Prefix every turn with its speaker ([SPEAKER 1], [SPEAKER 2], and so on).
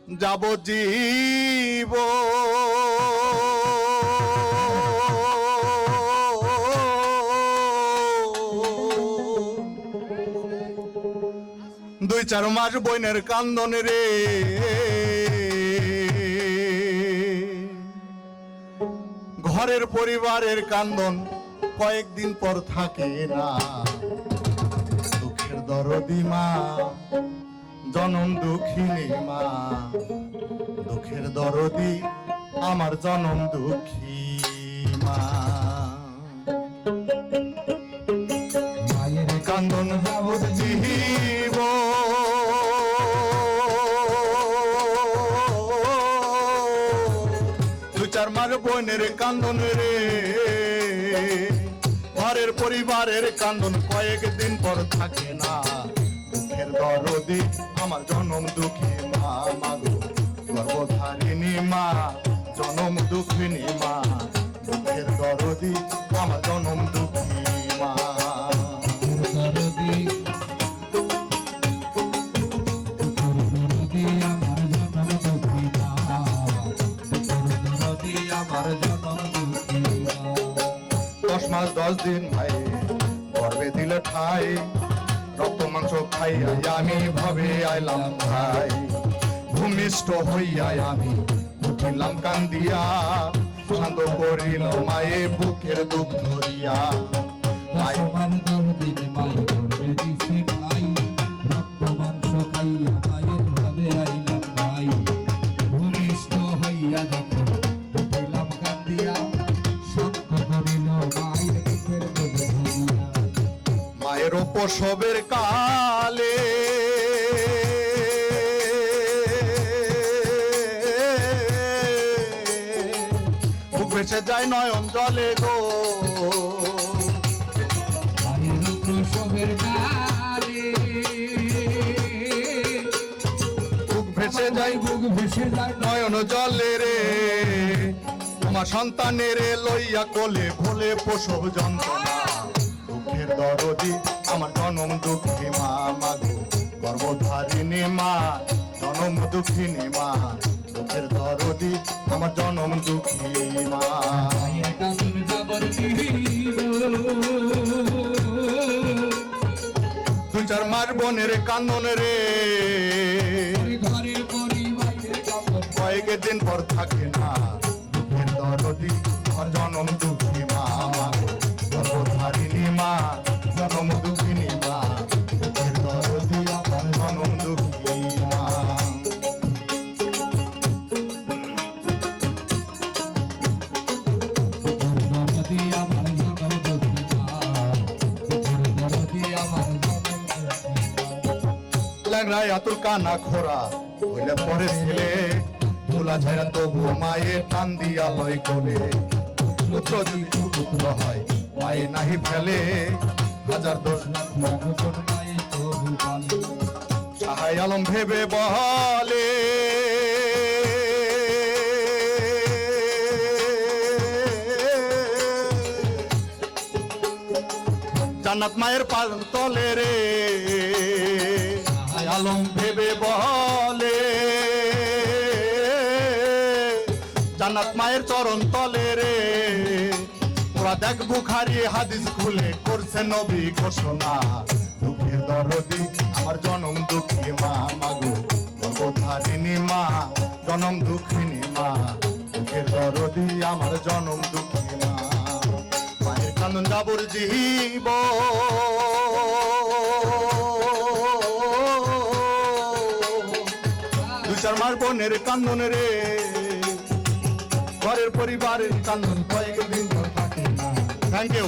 [SPEAKER 1] যাব জীব দুই চার মাস বইনের কান্দন রে ঘরের পরিবারের কান্দন কয়েকদিন পর থাকে না দুঃখের দরদি মা জনম দুঃখিনী মা দুঃখের দরদি আমার জনম দুঃখী মা মায়ের কান্দন জীব দু চার মাস বোনের কান্দন রে ঘরের পরিবারের কান্দন কয়েকদিন পর থাকে না দুঃখের দরদি আমার জনম দুঃখী মা মাগো গর্ভধারিণী মা জনম দুঃখিনী মা দুঃখের দরদি আমার জনম দুঃখী মা
[SPEAKER 2] আমার জনম দুঃখী মা
[SPEAKER 1] 10 মাস 10 দিন ভাই গর্ভে দিলে ঠাই রক্ত মাংস খাইয়া আমি ভাবে আইলাম ভাই ভূমিষ্ঠ হইয়া আমি উঠিলাম কান্দিয়া শান্ত করিল মায়ে বুকের দুঃখ ধরিয়া
[SPEAKER 2] আমার দিন মায়ের গর্ভে দিছে ভাই রক্ত মাংস খাইয়া মায়ের ভাবে আইলাম ভাই ভূমিষ্ঠ হইয়া যখন উঠিলাম কান্দিয়া শান্ত করিল মায়ের বুকের দুঃখ ধরিয়া
[SPEAKER 1] মায়ের প্রসবের কালে বুক ভেসে যায় নয়ন জলে গো
[SPEAKER 2] মায়ের প্রসবের কালে
[SPEAKER 1] বুক ভেসে যায়
[SPEAKER 2] বুক ভেসে যায়
[SPEAKER 1] নয়ন জলে রে তোমার সন্তানের লইয়া কোলে ভোলে প্রসব যন্ত্রণা দুঃখের দরদি আমার জনম দুঃখী মা মাগো গর্ভধারিণী মা জনম দুঃখিনী মা দুঃখের দরদি আমার জনম দুঃখী মা
[SPEAKER 2] মায়ের কান্দন যাবার জীব
[SPEAKER 1] দুই চার মাস বোনের কান্দন রে
[SPEAKER 2] ঘরের পরিবারের কান্দন
[SPEAKER 1] কয়েকদিন পর থাকে না দুঃখের দরদি আমার জনম দুঃখী মা মাগো গর্ভধারিণী মা জনম দুঃখিনী মা দুঃখের দরদি আমার জনম দুঃখী মা
[SPEAKER 2] দরদি আমার জনম দুঃখী মা দরদি আমার জনম
[SPEAKER 1] ল্যাংড়ায় আতুর কানা খোরা হইলে পরে ছেলে তোলা ছাড়া তবু মায়ে টান দিয়া লয় কোলে পুত্র যদি পুত্র হয় মায়ে নাহি ফেলে হাজার দোষ
[SPEAKER 2] মায়ের তবু পালে
[SPEAKER 1] সাহাই আলম ভেবে বলে জান্নাত মায়ের পাল তলে রে সাহাই আলম ভেবে বলে জান্নাত মায়ের চরণ তলে রে ওরা দেখ বুখারী হাদিস খুলে করছে নবী ঘোষণা দুঃখের দরদি আমার জনম দুঃখী মা মাগো গর্ভধারিণী মা জনম দুঃখিনী মা দুঃখের দরদি আমার জনম দুঃখী মা মায়ের কান্দন যাবর জীব দুই চার মাস বোনের কান্দন রে ঘরের পরিবারের কান্দন কয়েকদিন পর থাকে না থ্যাংক ইউ